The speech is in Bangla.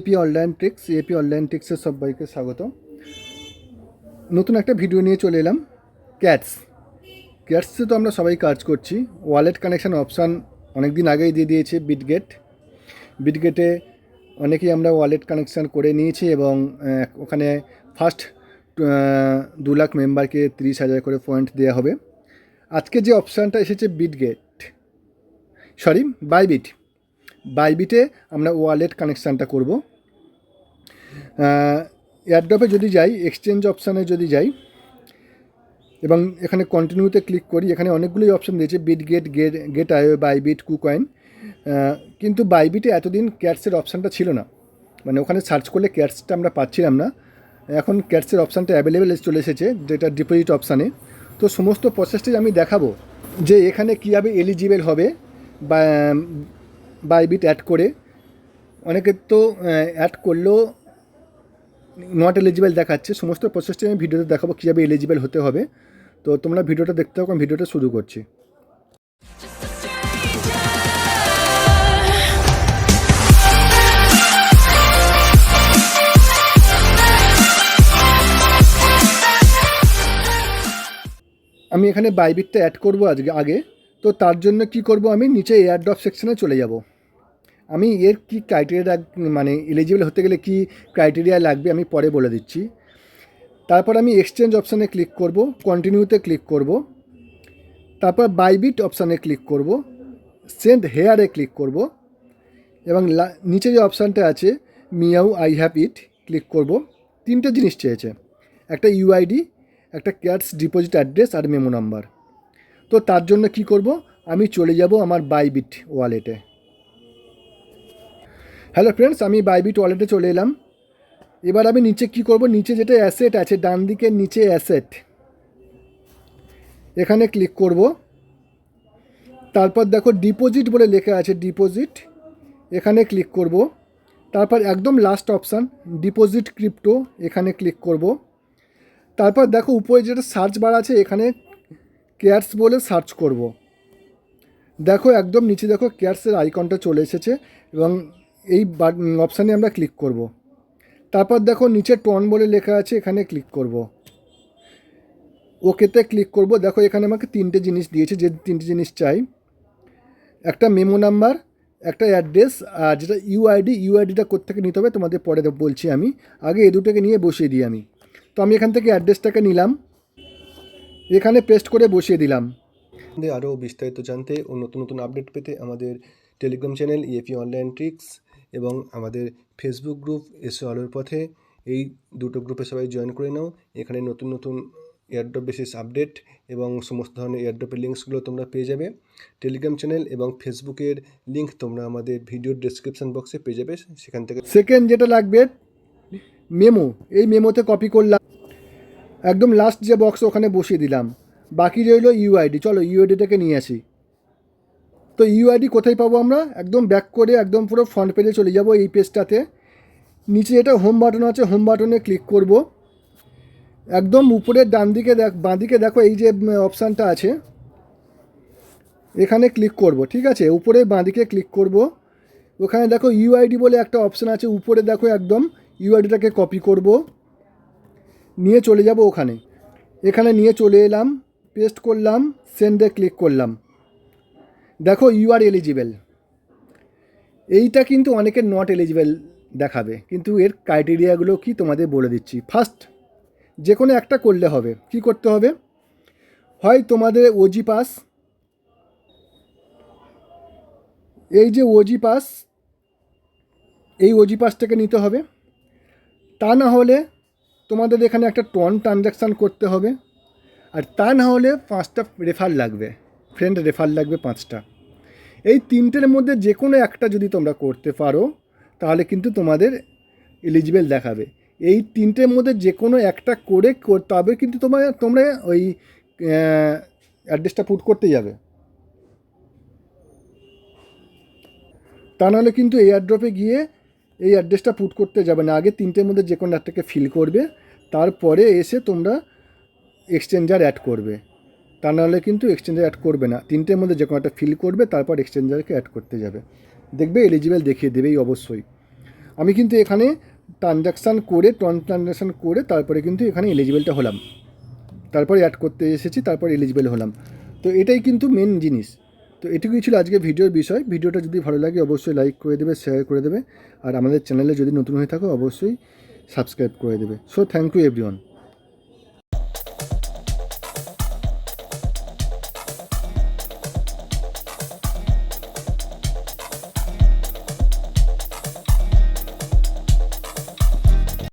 এপি অনলাইন ট্রিক্সের সবাইকে স্বাগত। নতুন একটা ভিডিও নিয়ে চলে এলাম। ক্যাটসে তো আমরা সবাই কাজ করছি। ওয়ালেট কানেকশান অপশান অনেক দিন আগেই দিয়ে দিয়েছে বিটগেটে অনেকেই আমরা ওয়ালেট কানেকশান করে নিয়েছি এবং ওখানে ফার্স্ট 2 লাখ মেম্বারকে 30,000 করে পয়েন্ট দেওয়া হবে। আজকে যে অপশানটা এসেছে বাইবিটে আমরা ওয়ালেট কানেকশানটা করব। এয়ারড্রপে যদি যাই, এক্সচেঞ্জ অপশানে যদি যাই এবং এখানে কন্টিনিউতে ক্লিক করি, এখানে অনেকগুলোই অপশান দিয়েছে, গেট আইও, বাইবিট, কুকয়েন। কিন্তু বাইবিটে এতদিন ক্যাটসের অপশানটা ছিল না, মানে ওখানে সার্চ করলে ক্যাটসটা আমরা পাচ্ছিলাম না। এখন ক্যাটসের অপশানটা অ্যাভেলেবেল চলে এসেছে, যেটা ডিপোজিট অপশানে। তো সমস্ত প্রসেসটাই আমি দেখাবো যে এখানে কীভাবে এলিজিবেল হবে বাইবিট অ্যাড করে। অনেকে তো অ্যাড করলেও নট এলিজিবল দেখাচ্ছে। সমস্ত প্রসেসটা আমি ভিডিওতে দেখাবো কীভাবে এলিজিবল হতে হবে। তো তোমরা ভিডিওটা দেখতে থাকো, আমি ভিডিওটা শুরু করছি। আমি এখানে বাইবিটটা অ্যাড করব আগে। তো তার জন্য কি করব, আমি নিচে এয়ারড্রপ সেকশনে চলে যাব। আমি এর কি ক্রাইটেরিয়া, মানে এলিজিবল হতে গেলে কি ক্রাইটেরিয়া লাগবে আমি পরে বলে দিচ্ছি। তারপর আমি এক্সচেঞ্জ অপশানে ক্লিক করব, কন্টিনিউতে ক্লিক করব, তারপর বাইবিট অপশানে ক্লিক করব, সেন্ড হেয়ারে ক্লিক করব এবং নিচে যে অপশানটা আছে মিয়াউ আই হ্যাভ ইট ক্লিক করব। 3টে জিনিস চেয়েছে, একটা ইউআইডি, একটা ক্যাটস ডিপোজিট অ্যাড্রেস আর মেমো নাম্বার। তো তার জন্য কি করব, আমি চলে যাব আমার বাইবিট ওয়ালেটে। হ্যালো ফ্রেন্ডস, আমি বাইবিট ওয়ালেটে চলে এলাম। এবার আমি নিচে কি করব, নিচে যেটা অ্যাসেট আছে, ডান দিকের নিচে অ্যাসেট, এখানে ক্লিক করব। তারপর দেখো ডিপোজিট বলে লেখা আছে, ডিপোজিট, এখানে ক্লিক করব। তারপর একদম লাস্ট অপশান ডিপোজিট ক্রিপ্টো, এখানে ক্লিক করব। তারপর দেখো উপরে যেটা সার্চ বার আছে, এখানে ক্যাটস বলে সার্চ করব। দেখো একদম নিচে দেখো ক্যাটসের আইকনটা চলে এসেছে এবং এই অপশানে আমরা ক্লিক করব। তারপর দেখো নিচে টন বলে লেখা আছে, এখানে ক্লিক করব, ওকেতে ক্লিক করব। দেখো এখানে আমাকে 3টে জিনিস দিয়েছে, যে 3টে জিনিস চাই, একটা মেমো নাম্বার, একটা অ্যাড্রেস আর যেটা ইউআইডিটা কোত্থেকে নিতে হবে তোমাদের পরে বলছি। আমি আগে এই দুটোকে নিয়ে বসিয়ে দিই আমি। তো আমি এখান থেকে অ্যাড্রেসটাকে নিলাম, এখানে পেস্ট করে বসিয়ে দিলাম। আরও বিস্তারিত জানতে ও নতুন নতুন আপডেট পেতে আমাদের Telegram channel EAP online tricks এবং আমাদের ফেসবুক গ্রুপ এসো আলোর পথে, এই দুটো গ্রুপে সবাই জয়েন করে নাও। এখানে নতুন নতুন এয়ারড্রপ বেসিস আপডেট এবং সমস্ত ধরনের এয়ারড্রপের লিঙ্কসগুলো তোমরা পেয়ে যাবে। টেলিগ্রাম চ্যানেল এবং ফেসবুকের লিঙ্ক তোমরা আমাদের ভিডিওর ডেসক্রিপশন বক্সে পেয়ে যাবে, সেখান থেকে। সেকেন্ড যেটা লাগবে মেমো, এই মেমোতে কপি করলাম, একদম লাস্ট যে বক্স ওখানে বসিয়ে দিলাম। বাকি রইল ইউআইডি, চলো ইউআইডিটাকে নিয়ে আসি। তো ইউআইডি কোথায় পাবো আমরা, একদম ব্যাক করে একদম পুরো ফ্রন্ট পেজে চলে যাব। এই পেজটাতে নিচে যেটা হোম বাটন আছে, হোম বাটনে ক্লিক করব। একদম উপরের ডান দিকে বাঁদিকে দেখো এই যে অপশানটা আছে, এখানে ক্লিক করব। ঠিক আছে, উপরে বাঁদিকে ক্লিক করব। ওখানে দেখো ইউআইডি বলে একটা অপশান আছে, উপরে দেখো একদম ইউআইডিটাকে কপি করব, নিয়ে চলে যাব ওখানে। এখানে নিয়ে চলে এলাম, পেস্ট করলাম, সেন্ডে ক্লিক করলাম। দেখো ইউ আর এলিজিবেল। এইটা কিন্তু অনেকের নট এলিজিবেল দেখাবে, কিন্তু এর ক্রাইটেরিয়াগুলো কি তোমাদের বলে দিচ্ছি। ফার্স্ট যে কোনো একটা করলে হবে। কি করতে হবে, হয় তোমাদের ওজি পাস, এই যে ওজি পাস, এই ওজি পাসটাকে নিতে হবে। তা না হলে তোমাদের এখানে একটা টন ট্রানজ্যাকশান করতে হবে। আর তা না হলে 5টা রেফার লাগবে, ফ্রেন্ড রেফার লাগবে 5টা। এই 3টের মধ্যে যে কোনো একটা যদি তোমরা করতে পারো তাহলে কিন্তু তোমাদের এলিজিবেল দেখাবে। এই 3টের মধ্যে যে কোনো একটা করে তবে কিন্তু তোমরা ওই অ্যাড্রেসটা পুট করতে যাবে। তা নাহলে কিন্তু এয়ারড্রপে গিয়ে এই অ্যাড্রেসটা পুট করতে যাবে না। আগে 3টের মধ্যে যে কোনো একটাকে ফিল করবে, তারপরে এসে তোমরা এক্সচেঞ্জার অ্যাড করবে। তা নাহলে কিন্তু এক্সচেঞ্জার অ্যাড করবে না। 3টের মধ্যে যে কোনো একটা ফিল করবে, তারপর এক্সচেঞ্জারকে অ্যাড করতে যাবে, দেখবে এলিজিবেল দেখিয়ে দেবেই অবশ্যই। আমি কিন্তু এখানে ট্রানজাকশান করে তারপরে কিন্তু এখানে এলিজিবেলটা হলাম, তারপরে অ্যাড করতে এসেছি, তারপর এলিজিবেল হলাম। তো এটাই কিন্তু মেন জিনিস। তো এটুকুই ছিল আজকে ভিডিওর বিষয়। ভিডিওটা যদি ভালো লাগে অবশ্যই লাইক করে দেবে, শেয়ার করে দেবে, আর আমাদের চ্যানেলে যদি নতুন হয়ে থাকো অবশ্যই সাবস্ক্রাইব করে দেবে। So thank you everyone.